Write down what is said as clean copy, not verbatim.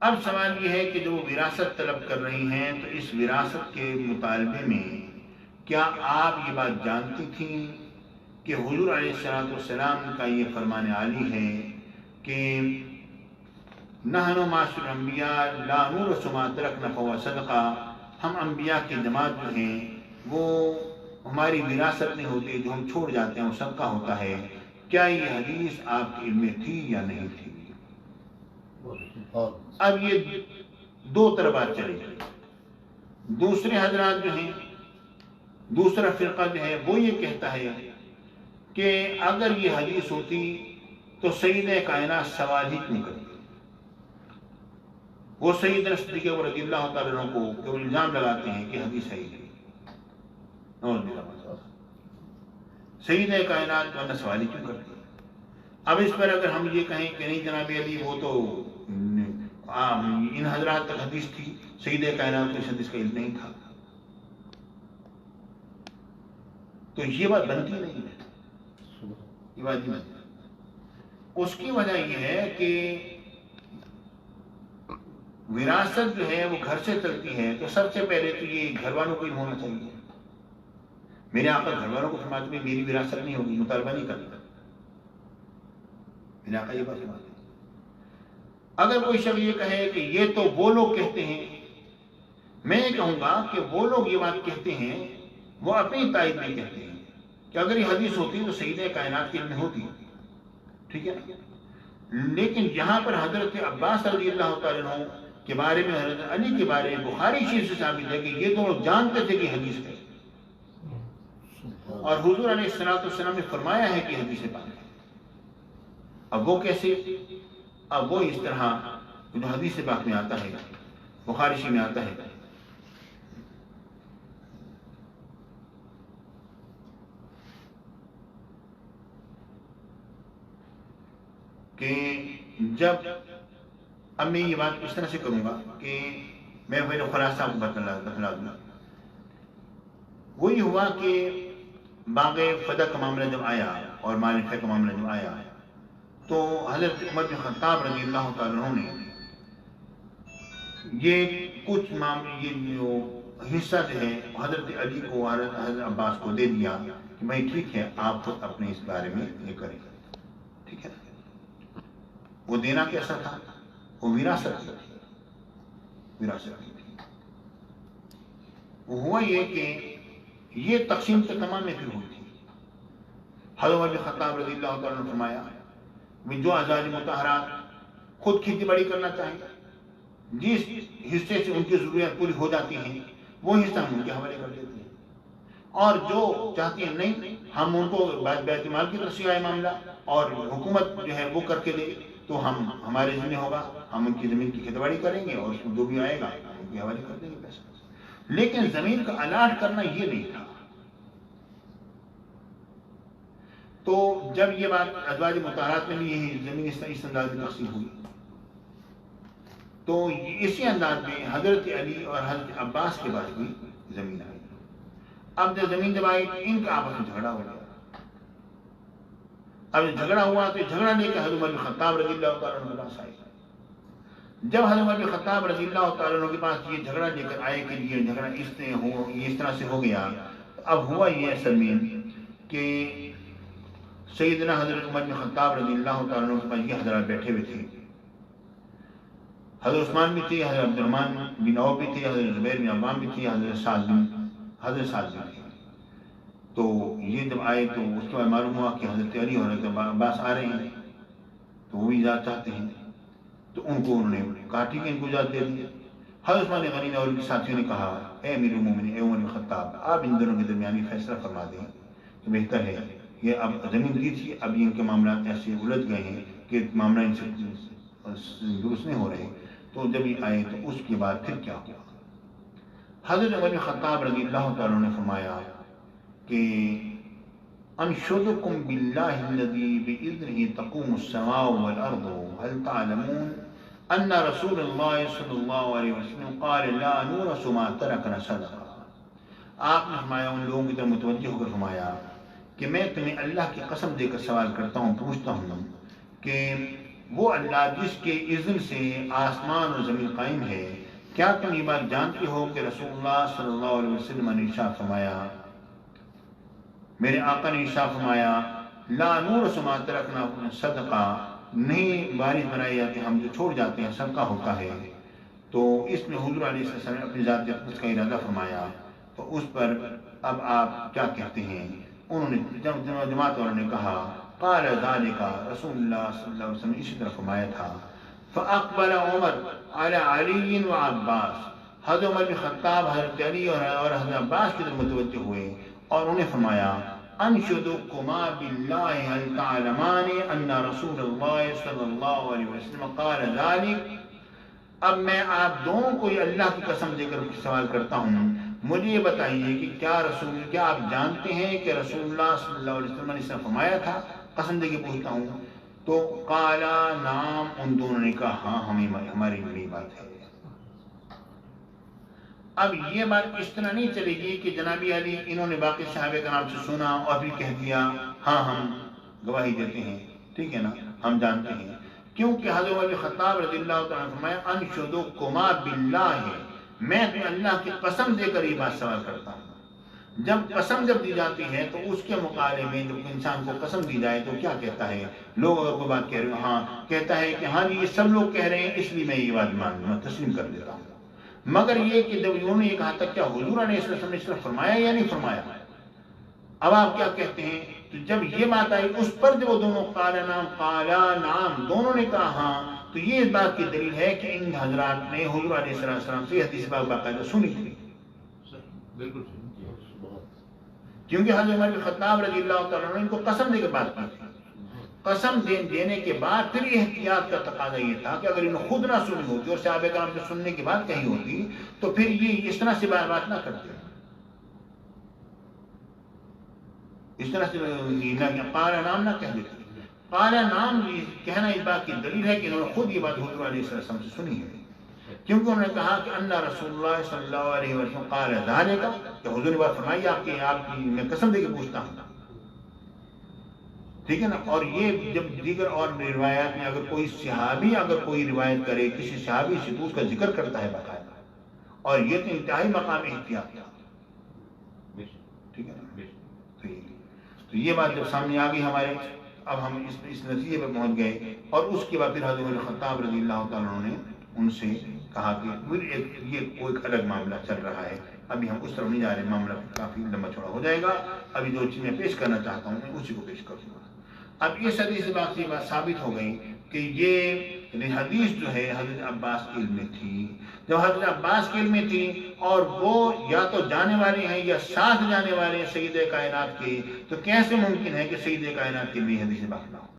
اب سوال یہ ہے کہ جو وہ وراثت طلب کر رہی ہیں تو اس وراثت کے مطالبے میں کیا آپ یہ بات جانتی تھیں کہ حضور علیہ السلام کا یہ فرمان عالی ہے کہ نحن معاشر الانبیاء لا نورث ما ترکنا فهو صدقہ، ہم انبیاء کی جماعت جو ہیں وہ ہماری وراثت نہیں ہوتی، جو ہم چھوڑ جاتے ہیں وہ صدقہ ہوتا ہے؟ کیا یہ حدیث آپ کے علم میں تھی یا نہیں تھی؟ اب یہ دو طرح بات چلے گی۔ دوسرے حضرات جو ہیں، دوسرا فرقہ جو ہے وہ یہ کہتا ہے کہ اگر یہ حدیث ہوتی تو سید کائنات سوال ہی کیوں کرتی؟ وہ سیدنا صدیق رضی اللہ تعالیٰ عنہ کو الزام لگاتے ہیں کہ حدیث صحیح نہیں، سید کائنات ورنہ سوال ہی کیوں کرتی؟ اب اس پر اگر ہم یہ کہیں کہ نہیں جناب علی وہ تو ان حضرات تک حدیث تھی، سید کائنات کو اس حدیث کا علم نہیں تھا، تو یہ بات بنتی نہیں ہے، یہ بات نہیں بنتی۔ اس کی وجہ یہ ہے کہ وراثت جو ہے وہ گھر سے چلتی ہے، تو سب سے پہلے تو یہ گھر والوں کو ہی ہونا چاہیے۔ میرے آقا گھر والوں کو فرماتے ہیں میری وراثت نہیں ہوگی، مطالبہ نہیں کرتا، میرے آقا یہ بات فرماتے ہیں۔ اگر کوئی شخص یہ کہے کہ یہ تو وہ لوگ کہتے ہیں، میں یہ کہوں گا کہ وہ لوگ یہ بات کہتے ہیں وہ اپنی تائید میں کہتے ہیں کہ اگر یہ حدیث ہوتی تو سید کائنات کی علم ہوتی، ٹھیک ہے نا؟ لیکن یہاں پر حضرت عباس رضی اللہ تعالیٰ عنہ کے بارے میں، حضرت علی کے بارے میں بخاری شریف سے ثابت ہے کہ یہ تو لوگ جانتے تھے کہ حدیث ہے، اور حضور علیہ السلام نے فرمایا ہے کہ حدیث پاک ہے۔ اب وہ کیسے؟ اب وہ اس طرح جو حدیث پاک میں آتا ہے، بخاری شریف میں آتا ہے کہ جب، اب میں یہ بات اس طرح سے کروں گا کہ میں پہلے خلاصہ کو بتلا دوں۔ وہی ہوا کہ باغ فتح کا معاملہ جب آیا اور معرفہ کا معاملہ جب آیا تو حضرت عمر بن خطاب رضی اللہ تعالیٰ عنہ نے یہ کچھ یہ جو حصہ جو ہے حضرت علی کو، حضرت عباس کو دے دیا کہ بھائی ٹھیک ہے آپ خود اپنے اس بارے میں یہ کریں، ٹھیک ہے۔ وہ دینا کیسا تھا؟ وہ وراثت تھی، وراثت تھی۔ وہ ہوا یہ کہ یہ تقسیم تو تمام میں پھر ہوئی تھی۔ حضرت عمر بن خطاب رضی اللہ تعالیٰ نے فرمایا جو ازواج مطہرات خود کھیتی باڑی کرنا چاہیں، جس حصے سے ان کی ضروریات پوری ہو جاتی ہیں وہ حصہ ہم ان کے حوالے کر دیتے ہیں، اور جو چاہتی ہیں نہیں ہم ان کو بیت مال کی طرف سے آئے معاملہ اور حکومت جو ہے وہ کر کے دے تو ہمارے ذمہ ہوگا، ہم ان کی زمین کی کھیتی باڑی کریں گے اور اس میں جو بھی آئے گا ہم ان کے حوالے کر دیں گے پیسہ۔ لیکن زمین کا الاٹ کرنا یہ نہیں تھا۔ تو جب یہ بات ازواج مطہرات میں بھی یہی زمین اس انداز میں تقسیم ہوئی تو اسی انداز میں حضرت علی اور حضرت عباس کے بعد بھی زمین آئی۔ اب جب زمین جب آئی ان کا آپس میں جھگڑا ہو گیا۔ اب جھگڑا ہوا تو جھگڑا لے کے حضرت عمر بن خطاب رضی اللہ تعالیٰ عنہ کے پاس آئے۔ جب حضرت عمر بن خطاب رضی اللہ تعالیٰ عنہ کے پاس یہ جھگڑا لے کر آئے کہ یہ جھگڑا اس طرح سے ہو گیا، اب ہوا یہ اصل میں کہ سیدنا حضرت عمر بن خطاب رضی اللہ تعالیٰ عنہ کے پاس یہ حضرات بیٹھے ہوئے تھے، حضرت عثمان بھی تھے، حضرت عبدالرحمن بن عوف بھی تھے، حضرت زبیر بن عوام بھی تھے، حضرت سعد بھی تھے۔ تو یہ جب آئے تو اس کے بعد معلوم ہوا کہ حضرت علی اور حضرت عباس آ رہے ہیں تو وہ بھی اجازت چاہتے ہیں، تو ان کو انہوں نے کہا ٹھیک ہے ان کو اجازت دے دی۔ حضرت عثمان غنی اور ان کے ساتھیوں نے کہا اے امیر المومنین، اے عمر بن خطاب، آپ ان دونوں کے درمیانی فیصلہ فرما دیں تو بہتر ہے، یہ اب زمین دی تھی، اب ان کے معاملات ایسے الجھ گئے ہیں کہ معاملہ ان سے درست نہیں ہو رہے، تو جب یہ آئے تو اس کے بعد پھر کیا ہوا؟ حضرت عمر بن خطاب رضی اللہ تعالیٰ نے فرمایا کہ انشدکم باللہ الذی بإذنہ تقوم السماء والارض هل تعلمون ان رسول اللہ صلی اللہ علیہ وسلم قال لا نورث ما ترکنا صدقہ۔ آپ نے فرمایا ان لوگوں کی طرف متوجہ ہو کر فرمایا کہ میں تمہیں اللہ کی قسم دے کر سوال کرتا ہوں، پوچھتا ہوں کہ وہ اللہ جس کے اذن سے آسمان اور زمین قائم ہے، کیا تم یہ بات جانتے ہو کہ رسول اللہ صلی اللہ علیہ وسلم نے ارشاد فرمایا، میرے آقا نے ارشاد فرمایا، لا نورث ما ترکنا صدقہ، نہیں وارث بنائے جاتے ہم جو چھوڑ جاتے ہیں صدقہ ہوتا ہے۔ تو اس میں حضور علیہ السلام نے اپنی ذات اقدس کا ارادہ فرمایا، تو اس پر اب آپ کیا کہتے ہیں؟ انہوں نے جماعت والوں نے کہا، قال ذلك رسول اللہ صلی اللہ علیہ وسلم نے اسی طرح فرمایا تھا۔ فاقبل عمر على علي وعباس، حضرت عمر بن خطاب حضرت علی اور حضرت عباس کی طرف متوجہ ہوئے اور انہیں فرمایا، انشدکما باللہ هل تعلمان ان رسول اللہ صلی اللہ علیہ وسلم قال ذلك، اب میں آپ دونوں کو یہ اللہ کی قسم دے کر سوال کرتا ہوں، مجھے یہ بتائیے کہ کیا آپ جانتے ہیں کہ رسول اللہ صلی اللہ علیہ وسلم نے اس طرح فرمایا تھا؟ قسم دے کے پوچھتا ہوں۔ تو قالا نام، ان دونوں نے کہا ہاں ہماری بڑی بات ہے۔ اب یہ بات اس طرح نہیں چلے گی کہ جناب علی انہوں نے باقی صحابہ کرام سے سنا اور بھی کہہ دیا ہاں ہم گواہی دیتے ہیں، ٹھیک ہے نا، ہم جانتے ہیں، کیونکہ حضرت عمر بن خطاب رضی اللہ تعالیٰ عنہ فرمایا، انشدکما باللہ، میں تمہیں اللہ کی قسم دے کر یہ بات سوال کرتا ہوں۔ جب قسم دی جاتی ہے تو اس کے مقابلے میں جب انسان کو قسم دی جائے تو کیا کہتا ہے؟ لوگ اگر کوئی بات کہہ رہے ہیں، ہاں کہتا ہے کہ ہاں یہ سب لوگ کہہ رہے ہیں اس لیے میں یہ بات میں تسلیم کر دیتا ہوں۔ مگر یہ کہ جب انہوں نے یہ کہا تھا کیا حضور علیہ السلام نے اس طرح فرمایا یا نہیں فرمایا؟ اب آپ کیا کہتے ہیں؟ تو جب یہ بات آئی اس پر جو وہ دونوں قالا نام دونوں نے کہا ہاں، تو یہ اس بات کی دلیل ہے کہ ان حضرات نے حضور علیہ السلام سے حدیث باقاعدہ سنی تھی، بالکل، کیونکہ حضرت عمر بن خطاب رضی اللہ تعالیٰ عنہ ان کو قسم دے کے بات کی تھی۔ قسم دینے کے بعد پھر یہ احتیاط کا تقاضا یہ تھا کہ اگر انہوں خود نہ سنی ہوتی اور صحابہ کرام سے سننے کی بات کہی ہوتی تو پھر یہ اس طرح سے بات نہ کرتے، اس طرح سے قال نام نہ کہہ دیتے۔ قال نام کہنا اس بات کی دلیل ہے کہ انہوں نے خود یہ بات حضور علیہ السلام سے سنی ہے، کیونکہ انہوں نے کہا کہ ان رسول اللہ صلی اللہ علیہ وسلم قال ذلك، کہ حضور نے بات فرمائی آپ کی میں قسم دے کے پوچھتا ہوں، ٹھیک ہے نا۔ اور یہ جب دیگر اور روایات میں اگر کوئی صحابی اگر کوئی روایت کرے کسی صحابی سے تو اس کا ذکر کرتا ہے باقاعدہ، اور یہ تو انتہائی مقام احتیاط تھا، ٹھیک ہے نا۔ تو یہ بات جب سامنے آ گئی ہمارے، اب ہم اس نتیجے پر پہنچ گئے، اور اس کے بعد پھر حضرت عمر خطاب رضی اللہ تعالیٰ عنہ نے ان سے کہا کہ پھر یہ کوئی الگ معاملہ چل رہا ہے، ابھی ہم اس طرف نہیں جا رہے، معاملہ کافی لمبا چوڑا ہو جائے گا، ابھی جو چیز میں پیش کرنا چاہتا ہوں میں اسی کو پیش کروں گا۔ اب اس حدیث سے بات ثابت ہو گئی کہ یہ حدیث جو ہے حضرت عباس کے علم میں تھی، جب حضرت عباس کے علم میں تھی اور وہ یا تو جانے والے ہیں یا ساتھ جانے والے ہیں سید کائنات کے، تو کیسے ممکن ہے کہ سید کائنات کے لیے حدیث بات نہ ہو؟